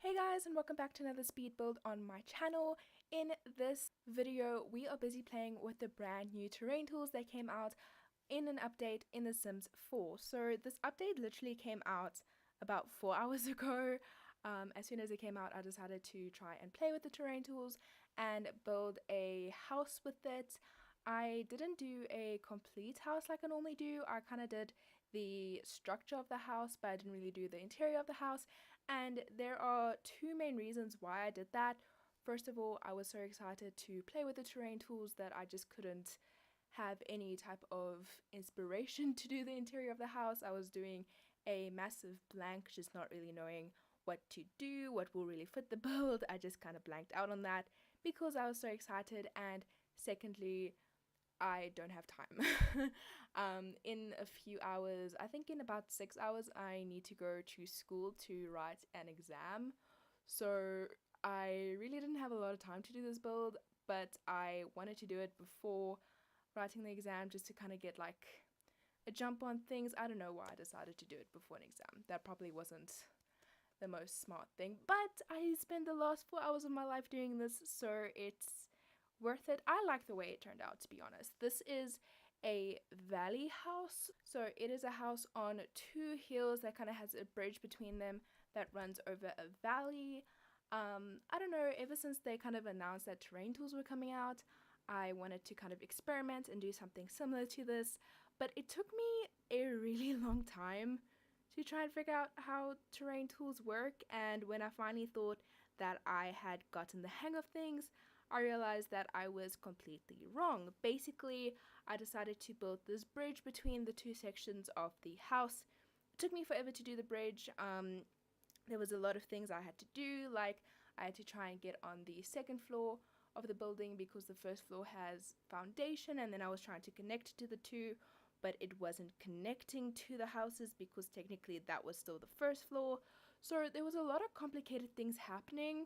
Hey guys, and welcome back to another speed build on my channel. In this video, we are busy playing with the brand new terrain tools that came out in an update in The Sims 4. So this update literally came out about 4 hours ago. As soon as it came out, I decided to try and play with the terrain tools and build a house with it. I didn't do a complete house like I normally do. I kind of did the structure of the house, but I didn't really do the interior of the house. And there are two main reasons why I did that. First of all, I was so excited to play with the terrain tools that I just couldn't have any type of inspiration to do the interior of the house. I was doing a massive blank, just not really knowing what to do, what will really fit the build. I just kind of blanked out on that because I was so excited. And secondly, I don't have time. In a few hours, I think in about 6 hours, I need to go to school to write an exam. So I really didn't have a lot of time to do this build, but I wanted to do it before writing the exam just to kind of get like a jump on things. I don't know why I decided to do it before an exam. That probably wasn't the most smart thing, but I spent the last 4 hours of my life doing this, so it's worth it. I like the way it turned out, to be honest. This is a valley house, so it is a house on two hills that kind of has a bridge between them that runs over a valley. I don't know, ever since they kind of announced that terrain tools were coming out, I wanted to kind of experiment and do something similar to this, but it took me a really long time to try and figure out how terrain tools work, and when I finally thought that I had gotten the hang of things, I realized that I was completely wrong. Basically, I decided to build this bridge between the two sections of the house. It took me forever to do the bridge. There was a lot of things I had to do, like I had to try and get on the second floor of the building because the first floor has foundation, and then I was trying to connect to the two, but it wasn't connecting to the houses because technically that was still the first floor. So there was a lot of complicated things happening,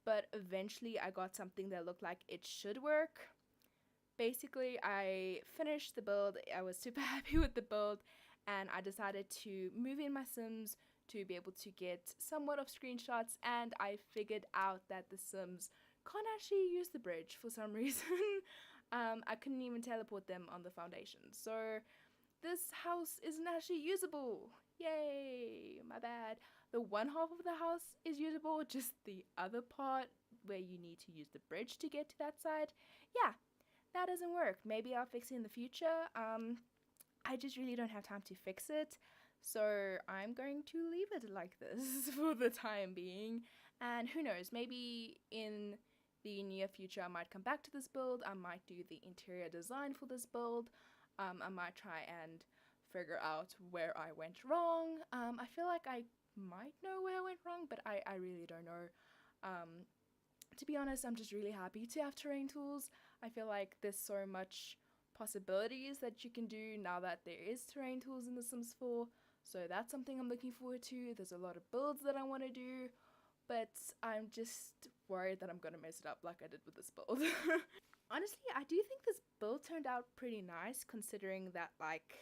but eventually I got something that looked like it should work. Basically, I finished the build. I was super happy with the build, and I decided to move in my Sims to be able to get somewhat of screenshots, and I figured out that the Sims can't actually use the bridge for some reason. I couldn't even teleport them on the foundation, so this house isn't actually usable. Yay, my bad. The one half of the house is usable, just the other part where you need to use the bridge to get to that side, yeah, that doesn't work. Maybe I'll fix it in the future. I just really don't have time to fix it, so I'm going to leave it like this for the time being, and who knows, maybe in the near future I might come back to this build. I might do the interior design for this build. I might try and figure out where I went wrong. I feel like I might know where I went wrong, but I really don't know. To be honest, I'm just really happy to have terrain tools. I feel like there's so much possibilities that you can do now that there is terrain tools in The Sims 4, so that's something I'm looking forward to. There's a lot of builds that I want to do, but I'm just worried that I'm gonna mess it up like I did with this build. Honestly, I do think this build turned out pretty nice, considering that like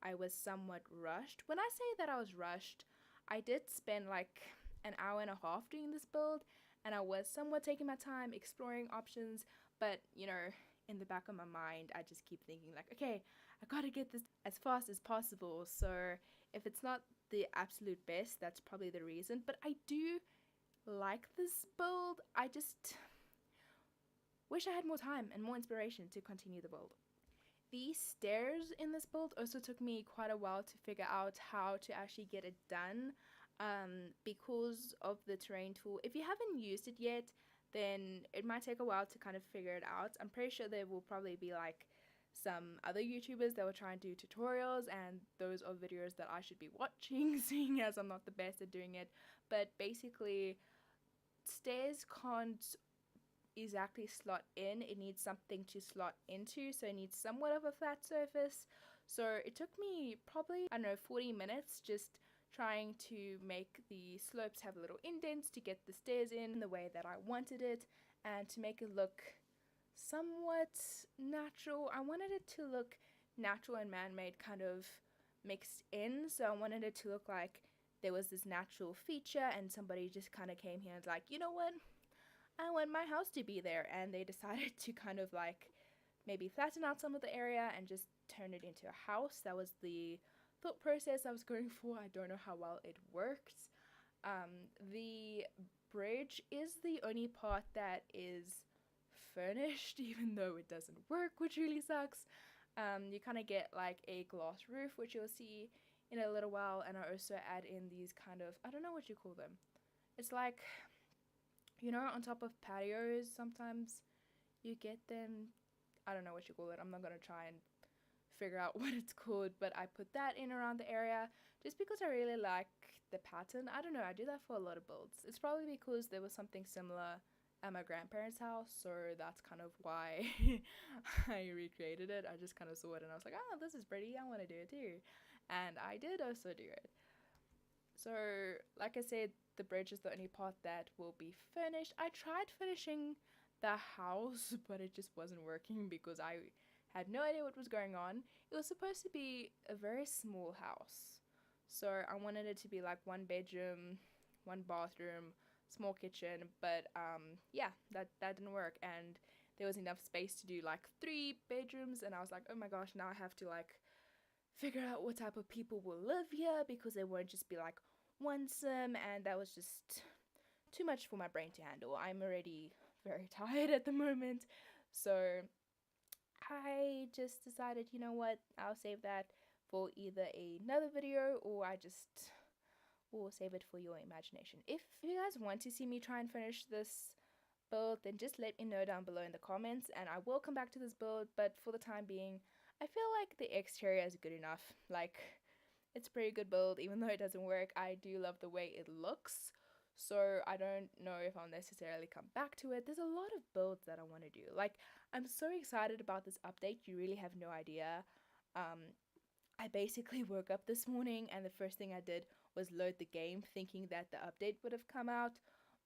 I was somewhat rushed. When I say that I was rushed, I did spend like an hour and a half doing this build, and I was somewhat taking my time exploring options, but you know, in the back of my mind I just keep thinking like, okay, I gotta get this as fast as possible. So if it's not the absolute best, that's probably the reason, but I do like this build. I just wish I had more time and more inspiration to continue the build. The stairs in this build also took me quite a while to figure out how to actually get it done, because of the terrain tool. If you haven't used it yet, then it might take a while to kind of figure it out. I'm pretty sure there will probably be like some other YouTubers that will try and do tutorials, and those are videos that I should be watching, seeing as I'm not the best at doing it. But basically, stairs can't exactly slot in. It needs something to slot into, so it needs somewhat of a flat surface. So it took me probably, I don't know, 40 minutes just trying to make the slopes have little indents to get the stairs in the way that I wanted it, and to make it look somewhat natural. I wanted it to look natural and man-made kind of mixed in, so I wanted it to look like there was this natural feature and somebody just kind of came here and was like, you know what, I want my house to be there, and they decided to kind of like maybe flatten out some of the area and just turn it into a house. That was the thought process I was going for. I don't know how well it worked. The bridge is the only part that is furnished, even though it doesn't work, which really sucks. You kind of get like a glass roof, which you'll see in a little while, and I also add in these kind of, I don't know what you call them. It's like, you know, on top of patios, sometimes you get them. I don't know what you call it. I'm not gonna try and figure out what it's called, but I put that in around the area just because I really like the pattern. I don't know, I do that for a lot of builds. It's probably because there was something similar at my grandparents' house, so that's kind of why I recreated it. I just kind of saw it and I was like, oh, this is pretty, I want to do it too. And I did also do it. So, like I said, the bridge is the only part that will be finished. I tried finishing the house, but it just wasn't working because I had no idea what was going on. It was supposed to be a very small house. So I wanted it to be like one bedroom, one bathroom, small kitchen, but yeah, that didn't work, and there was enough space to do like 3 bedrooms, and I was like, oh my gosh, now I have to like figure out what type of people will live here because there won't just be like one sim, and that was just too much for my brain to handle. I'm already very tired at the moment, so I just decided, you know what, I'll save that for either another video, or I just will save it for your imagination. If you guys want to see me try and finish this build, then just let me know down below in the comments and I will come back to this build. But for the time being, I feel like the exterior is good enough. Like, it's a pretty good build, even though it doesn't work. I do love the way it looks, so I don't know if I'll necessarily come back to it. There's a lot of builds that I want to do. Like, I'm so excited about this update, you really have no idea. I basically woke up this morning and the first thing I did was load the game, thinking that the update would have come out,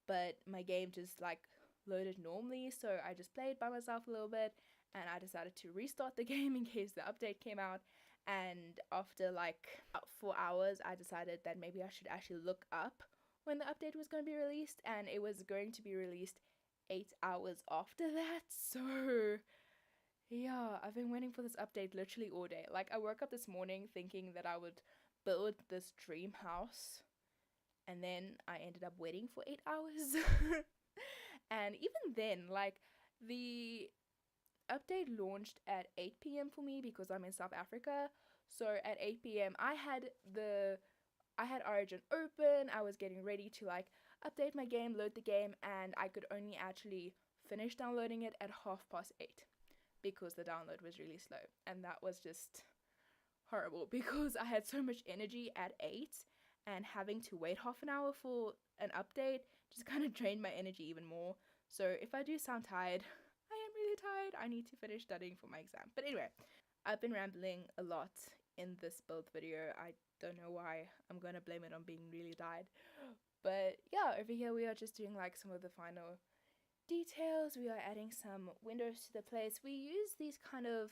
but my game just like loaded normally, so I just played by myself a little bit, and I decided to restart the game in case the update came out. And after like about 4 hours, I decided that maybe I should actually look up when the update was going to be released, and it was going to be released 8 hours after that. So yeah, I've been waiting for this update literally all day. Like, I woke up this morning thinking that I would build this dream house, and then I ended up waiting for 8 hours. And even then, like, the update launched at 8 p.m. for me because I'm in South Africa. So at 8 p.m. I had Origin open. I was getting ready to like update my game, load the game, and I could only actually finish downloading it at 8:30 because the download was really slow, and that was just horrible because I had so much energy at 8, and having to wait half an hour for an update just kind of drained my energy even more. So if I do sound tired, I am really tired. I need to finish studying for my exam. But anyway, I've been rambling a lot in this build video. I don't know why. I'm gonna blame it on being really tired. But yeah, over here we are just doing like some of the final details. We are adding some windows to the place. We use these kind of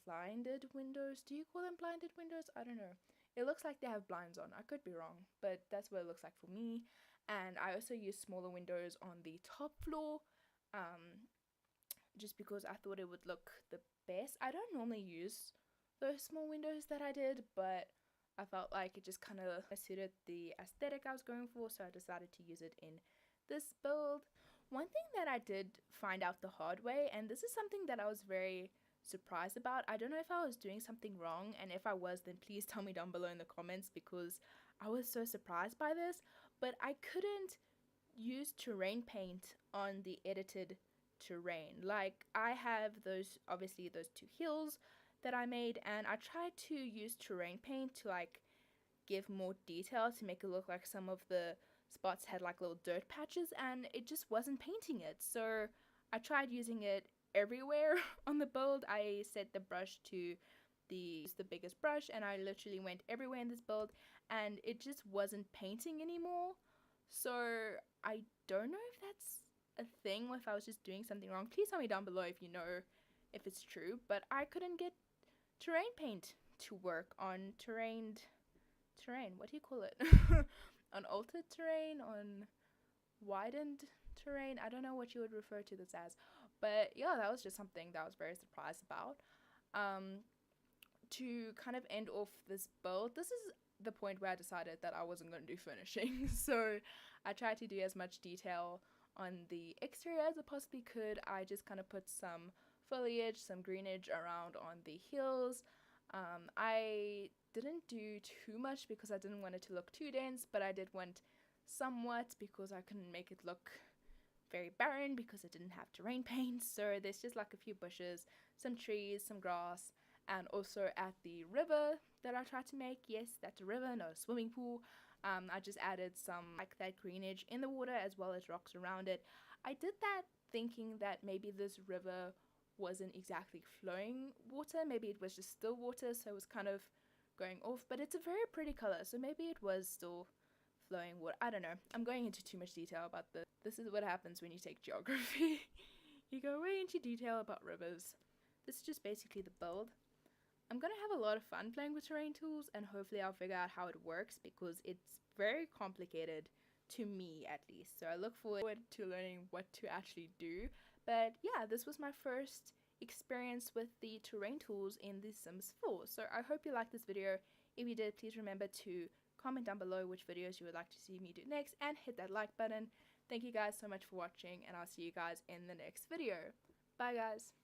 blinded windows. Do you call them blinded windows? I don't know. It looks like they have blinds on. I could be wrong, but that's what it looks like for me. And I also use smaller windows on the top floor, just because I thought it would look the best. I don't normally use those small windows that I did, but I felt like it just kind of suited the aesthetic I was going for, so I decided to use it in this build. One thing that I did find out the hard way, and this is something that I was very surprised about. I don't know if I was doing something wrong, and if I was, then please tell me down below in the comments because I was so surprised by this. But I couldn't use terrain paint on the edited terrain. Like, I have those, obviously those 2 hills that I made, and I tried to use terrain paint to like give more detail to make it look like some of the spots had like little dirt patches, and it just wasn't painting it. So I tried using it everywhere on the build. I set the brush to the biggest brush, and I literally went everywhere in this build, and it just wasn't painting anymore. So I don't know if that's a thing or if I was just doing something wrong. Please tell me down below if you know if it's true, but I couldn't get terrain paint to work on terrain terrain. What do you call it? On altered terrain, on widened terrain. I don't know what you would refer to this as, but yeah, that was just something that I was very surprised about. To kind of end off this build, this is the point where I decided that I wasn't going to do furnishing. So I tried to do as much detail on the exterior as I possibly could. I just kind of put some foliage, some greenage around on the hills. I didn't do too much because I didn't want it to look too dense, but I did want somewhat because I couldn't make it look very barren because it didn't have terrain paint. So there's just like a few bushes, some trees, some grass, and also at the river that I tried to make, yes, that's a river, no swimming pool, I just added some like that greenage in the water as well as rocks around it. I did that thinking that maybe this river wasn't exactly flowing water, maybe it was just still water, so it was kind of going off, but it's a very pretty color, so maybe it was still flowing water. I don't know, I'm going into too much detail about this. This is what happens when you take geography. You go way into detail about rivers. This is just basically the build. I'm gonna have a lot of fun playing with terrain tools, and hopefully I'll figure out how it works because it's very complicated to me at least. So I look forward to learning what to actually do. But yeah, this was my first experience with the terrain tools in The Sims 4. So I hope you liked this video. If you did, please remember to comment down below which videos you would like to see me do next and hit that like button. Thank you guys so much for watching, and I'll see you guys in the next video. Bye guys.